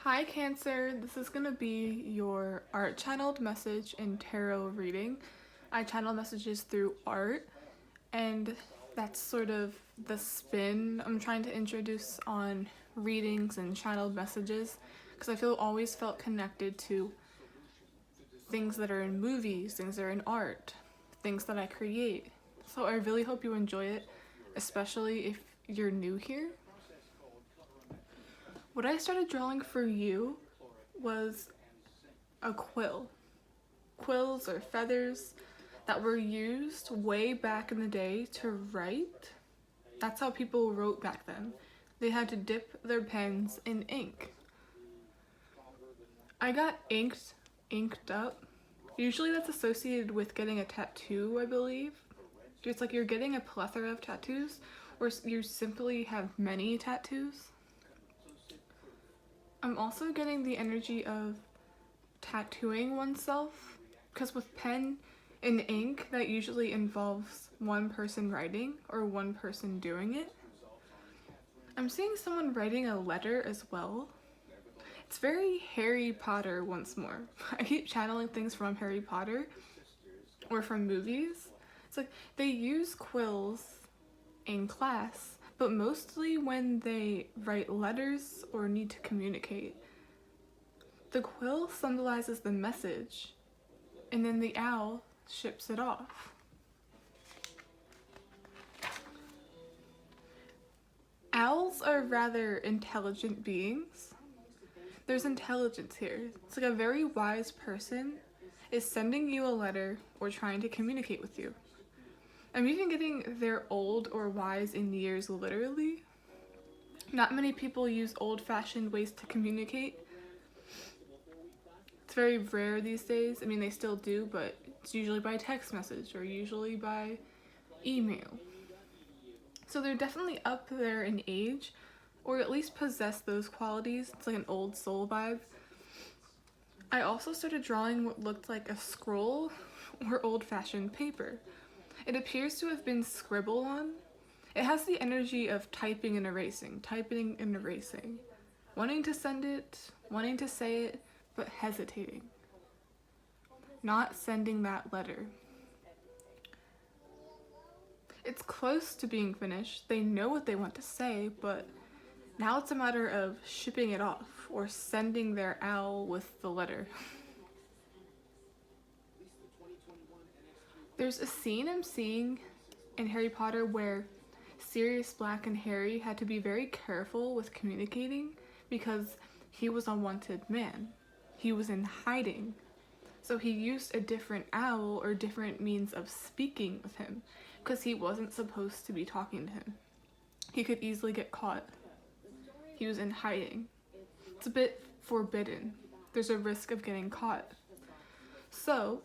Hi Cancer, this is going to be your art channeled message and tarot reading. I channel messages through art, and that's sort of the spin I'm trying to introduce on readings and channeled messages, because I always felt connected to things that are in movies, things that are in art, things that I create. So I really hope you enjoy it, especially if you're new here. What I started drawing for you was a quill. Quills or feathers that were used way back in the day to write. That's how people wrote back then. They had to dip their pens in ink. I got inked up. Usually that's associated with getting a tattoo, I believe. It's like you're getting a plethora of tattoos, or you simply have many tattoos. I'm also getting the energy of tattooing oneself, because with pen and ink, that usually involves one person writing or one person doing it. I'm seeing someone writing a letter as well. It's very Harry Potter once more. I keep channeling things from Harry Potter or from movies. It's like they use quills in class, but mostly when they write letters or need to communicate. The quill symbolizes the message, and then the owl ships it off. Owls are rather intelligent beings. There's intelligence here. It's like a very wise person is sending you a letter or trying to communicate with you. I'm even getting they're old or wise in years, literally. Not many people use old-fashioned ways to communicate. It's very rare these days. I mean, they still do, but it's usually by text message or usually by email. So they're definitely up there in age, or at least possess those qualities. It's like an old soul vibe. I also started drawing what looked like a scroll or old-fashioned paper. It appears to have been scribbled on. It has the energy of typing and erasing, wanting to send it, wanting to say it, but hesitating. Not sending that letter. It's close to being finished. They know what they want to say, but now it's a matter of shipping it off or sending their owl with the letter. There's a scene I'm seeing in Harry Potter where Sirius Black and Harry had to be very careful with communicating because he was a wanted man. He was in hiding. So he used a different owl or different means of speaking with him because he wasn't supposed to be talking to him. He could easily get caught. He was in hiding. It's a bit forbidden. There's a risk of getting caught. So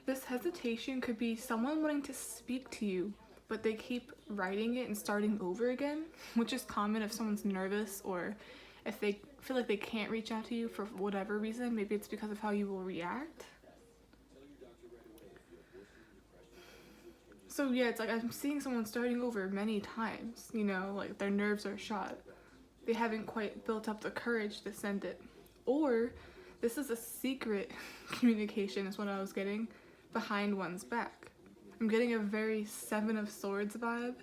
this hesitation could be someone wanting to speak to you, but they keep writing it and starting over again, which is common if someone's nervous or if they feel like they can't reach out to you for whatever reason. Maybe it's because of how you will react. So yeah, it's like I'm seeing someone starting over many times, like their nerves are shot. They haven't quite built up the courage to send it. Or this is a secret communication is what I was getting behind one's back. I'm getting a very Seven of Swords vibe.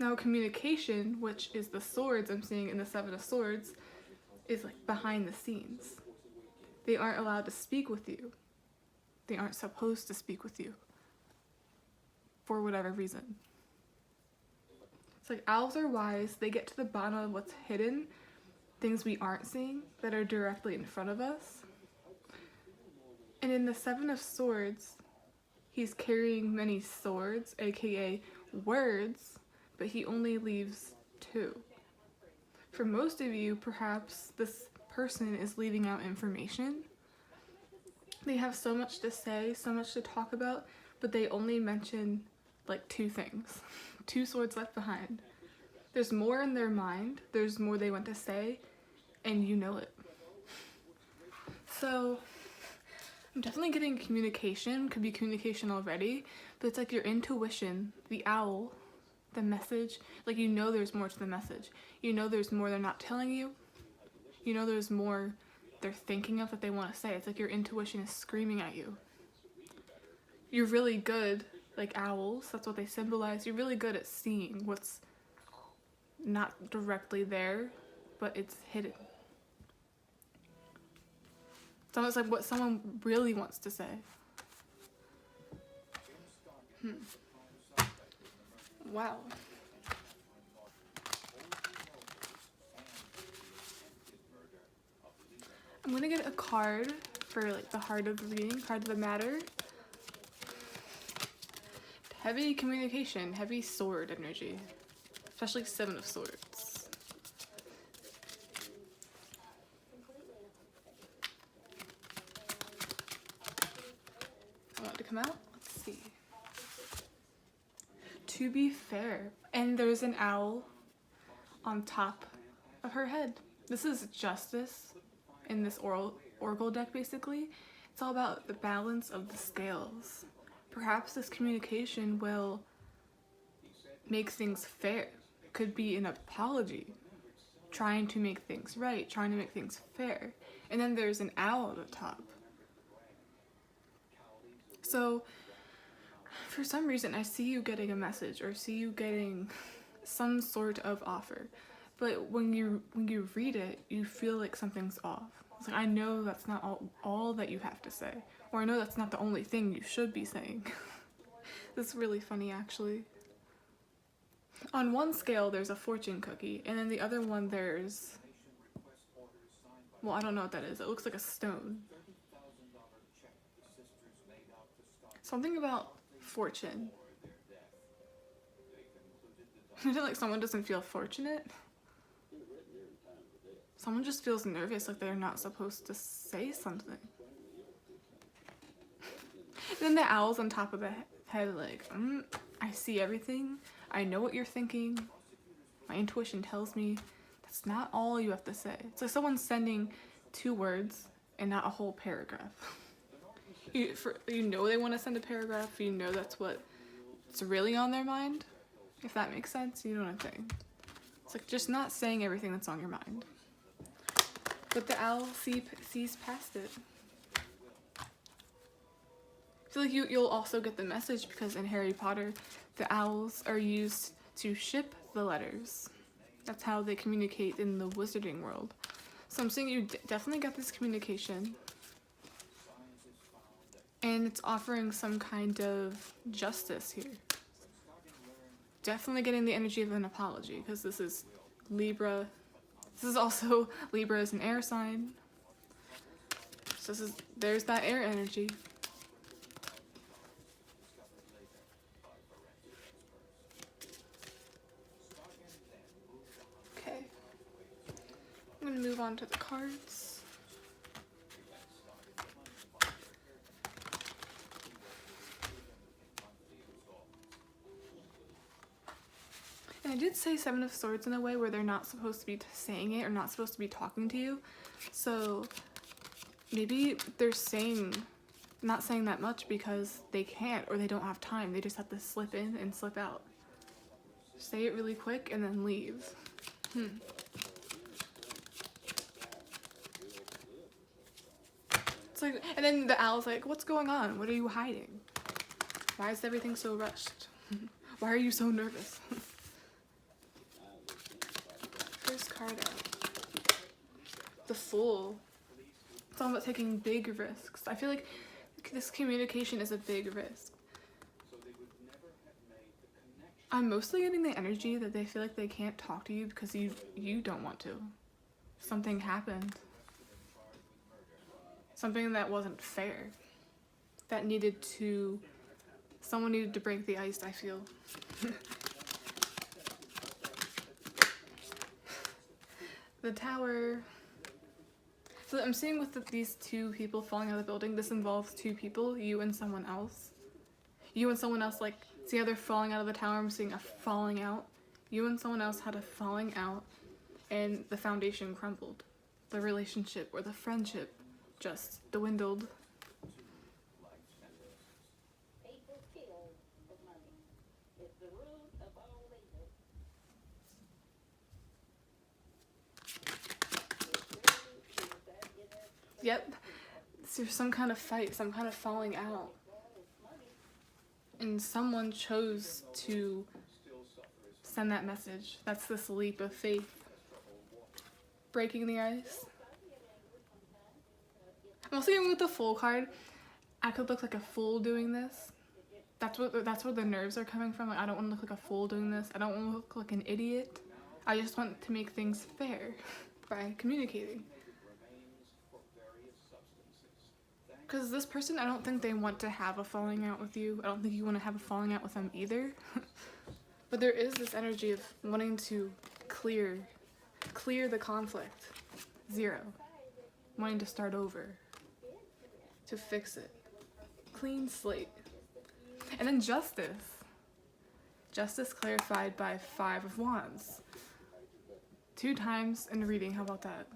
Now communication, which is the swords I'm seeing in the Seven of Swords, is like behind the scenes. They aren't allowed to speak with you. They aren't supposed to speak with you. For whatever reason. It's like owls are wise. They get to the bottom of what's hidden, things we aren't seeing that are directly in front of us. And in the Seven of Swords, he's carrying many swords, aka words, but he only leaves 2. For most of you, perhaps this person is leaving out information. They have so much to say, so much to talk about, but they only mention like 2 things. 2 swords left behind. There's more in their mind, there's more they want to say, and you know it. So I'm definitely getting communication, could be communication already, but it's like your intuition, the owl, the message, like you know there's more to the message. You know there's more they're not telling you. You know there's more they're thinking of that they want to say. It's like your intuition is screaming at you. You're really good, like owls, that's what they symbolize. You're really good at seeing what's not directly there, but it's hidden. It's almost like what someone really wants to say. Wow. I'm gonna get a card for like the heart of the reading, heart of the matter. Heavy communication, heavy sword energy, especially 7 of Swords. I want it to come out. Let's see. To be fair, and there's an owl on top of her head. This is justice in this oracle deck, basically. It's all about the balance of the scales. Perhaps this communication will make things fair. It could be an apology, trying to make things right, trying to make things fair. And then there's an owl at the top. So, for some reason, I see you getting a message or see you getting some sort of offer. But when you read it, you feel like something's off. It's like, I know that's not all that you have to say. Or I know that's not the only thing you should be saying. This is really funny, actually. On one scale, there's a fortune cookie, and then the other one, there's... well, I don't know what that is. It looks like a stone. Something about fortune. I feel like someone doesn't feel fortunate. Someone just feels nervous, like they're not supposed to say something. Then the owl's on top of the head, like, I see everything. I know what you're thinking. My intuition tells me that's not all you have to say. It's like someone's sending 2 words and not a whole paragraph. You know they want to send a paragraph. You know that's what's really on their mind. If that makes sense, you know what I'm saying. It's like just not saying everything that's on your mind. But the owl sees past it. I feel like you'll also get the message because in Harry Potter, the owls are used to ship the letters. That's how they communicate in the wizarding world. So I'm saying you definitely got this communication. And it's offering some kind of justice here. Definitely getting the energy of an apology because this is Libra. This is also Libra is an air sign. So there's that air energy. Okay. I'm going to move on to the cards. And I did say 7 of Swords in a way where they're not supposed to be saying it or not supposed to be talking to you. So maybe they're not saying that much because they can't or they don't have time. They just have to slip in and slip out. Say it really quick and then leave. It's like, and then the owl's like, what's going on? What are you hiding? Why is everything so rushed? Why are you so nervous? First card out. The Fool. It's all about taking big risks. I feel like this communication is a big risk. I'm mostly getting the energy that they feel like they can't talk to you because you don't want to. Something happened. Something that wasn't fair. That someone needed to break the ice, I feel. The Tower. So I'm seeing with these 2 people falling out of the building, this involves 2 people, you and someone else. You and someone else, like, see how they're falling out of the tower? I'm seeing a falling out. You and someone else had a falling out, and the foundation crumbled. The relationship or the friendship just dwindled. Yep, there's some kind of fight, some kind of falling out. And someone chose to send that message. That's this leap of faith. Breaking the ice. I'm also going with the Fool card. I could look like a fool doing this. That's where the nerves are coming from. Like, I don't want to look like a fool doing this. I don't want to look like an idiot. I just want to make things fair by communicating. Because this person, I don't think they want to have a falling out with you. I don't think you want to have a falling out with them either. But there is this energy of wanting to clear the conflict. 0. Wanting to start over. To fix it. Clean slate. And then justice. Justice clarified by 5 of Wands. 2 times in the reading, how about that?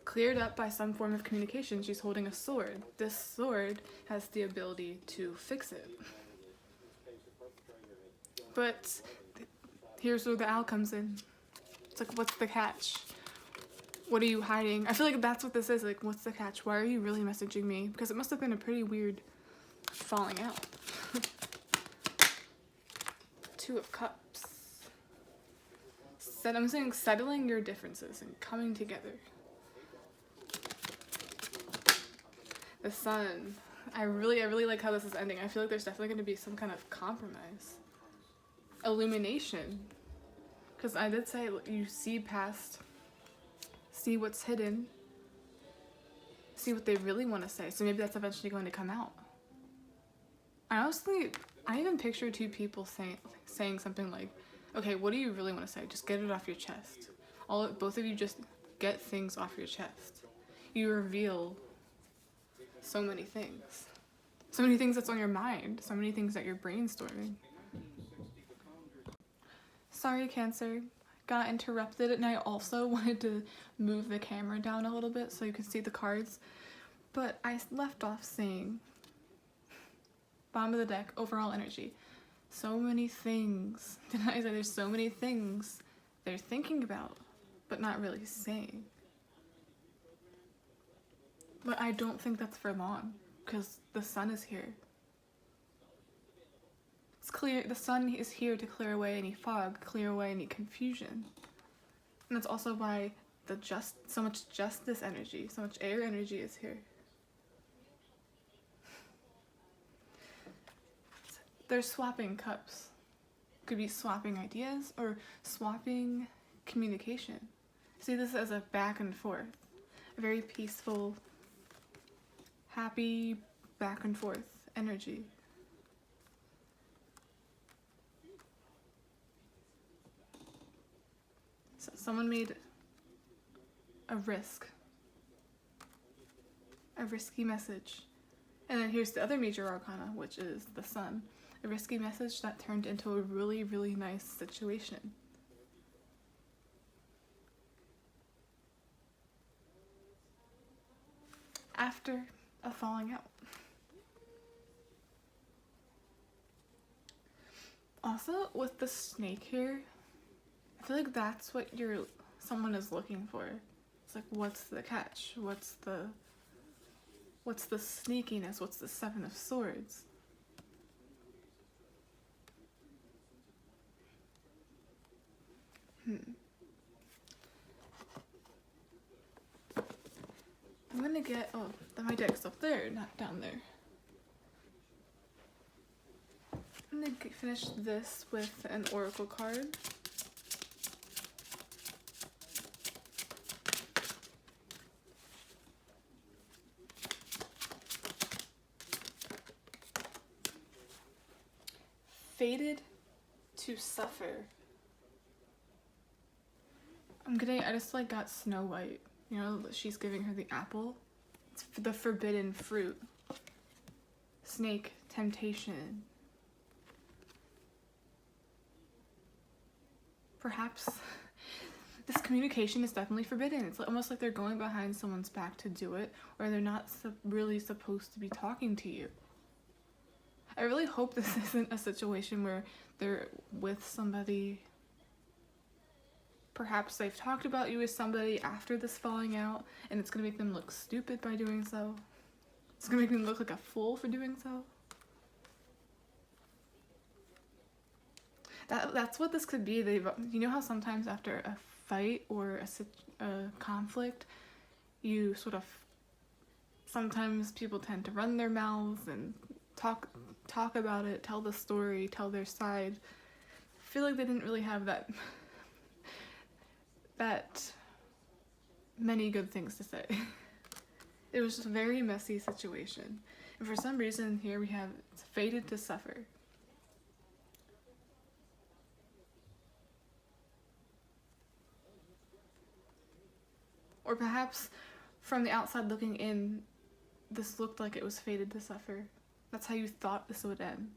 Cleared up by some form of communication. She's holding a sword. This sword has the ability to fix it. But here's where the owl comes in. It's like, what's the catch? What are you hiding? I feel like that's what this is. Like, what's the catch? Why are you really messaging me? Because it must have been a pretty weird falling out. 2 of Cups. I'm saying settling your differences and coming together. The Sun. I really like how this is ending. I feel like there's definitely going to be some kind of compromise. Illumination. Because I did say you see past, see what's hidden, see what they really want to say. So maybe that's eventually going to come out. I even picture 2 people saying something like, okay, what do you really want to say? Just get it off your chest. Both of you just get things off your chest. You reveal so many things. So many things that's on your mind. So many things that you're brainstorming. Sorry, Cancer. Got interrupted, and I also wanted to move the camera down a little bit so you could see the cards. But I left off saying, bottom of the deck, overall energy. So many things. Did I say there's so many things they're thinking about, but not really saying? But I don't think that's for long, because the Sun is here. It's clear, the Sun is here to clear away any fog, clear away any confusion. And that's also why so much justice energy, so much air energy is here. They're swapping cups. Could be swapping ideas or swapping communication. See this as a back and forth. A very peaceful, happy back and forth energy. So someone made a risky message. And then here's the other major arcana, which is the Sun. A risky message that turned into a really, really nice situation. After a falling out. Also, with the snake here, I feel like that's what someone is looking for. It's like, what's the catch? What's the sneakiness? What's the 7 of Swords? I'm gonna get, my deck's up there, not down there. I'm gonna finish this with an oracle card. Fated to suffer. I just got Snow White. You know, she's giving her the apple. It's the forbidden fruit. Snake, temptation. Perhaps this communication is definitely forbidden. It's almost like they're going behind someone's back to do it, or they're not really supposed to be talking to you. I really hope this isn't a situation where they're with somebody Perhaps they've talked about you as somebody after this falling out, and it's going to make them look stupid by doing so. It's going to make them look like a fool for doing so. That's what this could be. You know how sometimes after a fight or a conflict, you sort of, sometimes people tend to run their mouths and talk about it, tell the story, tell their side. I feel like they didn't really have that many good things to say. It was just a very messy situation. And for some reason here we have it's fated to suffer. Or perhaps from the outside looking in, this looked like it was fated to suffer. That's how you thought this would end.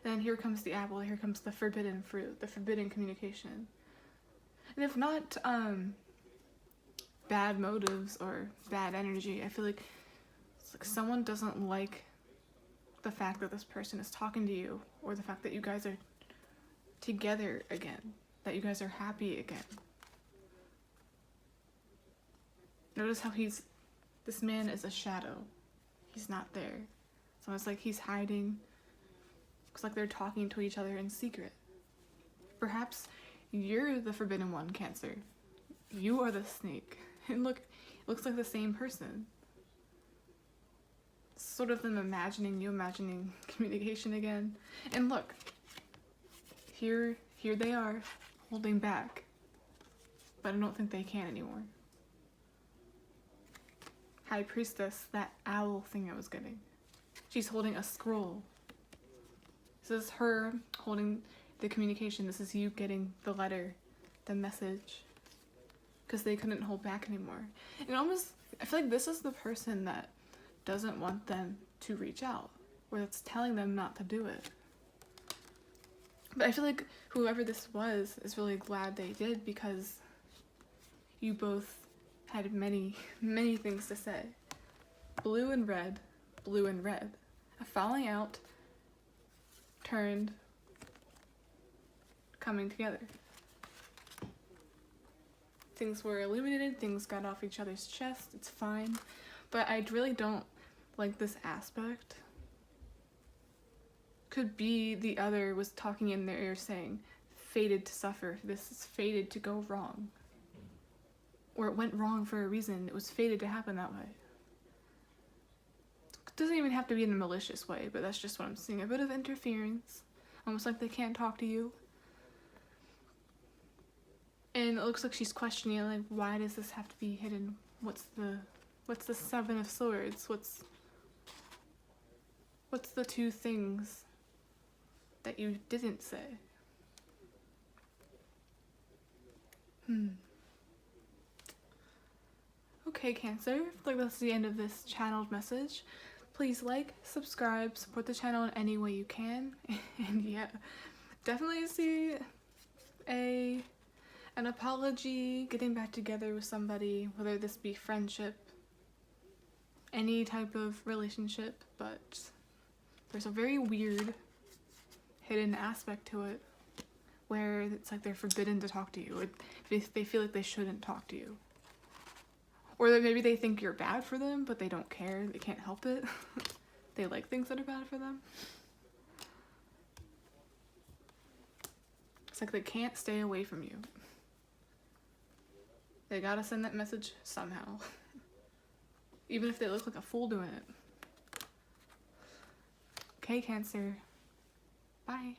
And then here comes the apple, here comes the forbidden fruit, the forbidden communication. And if not bad motives or bad energy, I feel like it's like someone doesn't like the fact that this person is talking to you, or the fact that you guys are together again, that you guys are happy again. Notice how this man is a shadow. He's not there. It's almost like he's hiding. Looks like they're talking to each other in secret. Perhaps you're the forbidden one, Cancer. You are the snake. And look, it looks like the same person. Sort of them imagining communication again. And look, here they are, holding back. But I don't think they can anymore. High Priestess, that owl thing I was getting. She's holding a scroll. This is her holding the communication. This is you getting the letter, the message. Because they couldn't hold back anymore. And I feel like this is the person that doesn't want them to reach out. Or that's telling them not to do it. But I feel like whoever this was is really glad they did, because you both had many, many things to say. Blue and red, blue and red. A falling out turned coming together. Things were illuminated, things got off each other's chest, it's fine. But I really don't like this aspect. Could be the other was talking in their ear saying, fated to suffer, this is fated to go wrong. Or it went wrong for a reason. It was fated to happen that way. It doesn't even have to be in a malicious way, but that's just what I'm seeing. A bit of interference. Almost like they can't talk to you. And it looks like she's questioning, like, why does this have to be hidden? What's the Seven of Swords? What's the two things that you didn't say? Okay, Cancer, I feel like that's the end of this channeled message. Please like, subscribe, support the channel in any way you can. And yeah, definitely see an apology, getting back together with somebody, whether this be friendship, any type of relationship, but there's a very weird hidden aspect to it where it's like they're forbidden to talk to you. They feel like they shouldn't talk to you. Or that maybe they think you're bad for them, but they don't care. They can't help it. They like things that are bad for them. It's like they can't stay away from you. They gotta send that message somehow. Even if they look like a fool doing it. Okay, Cancer. Bye.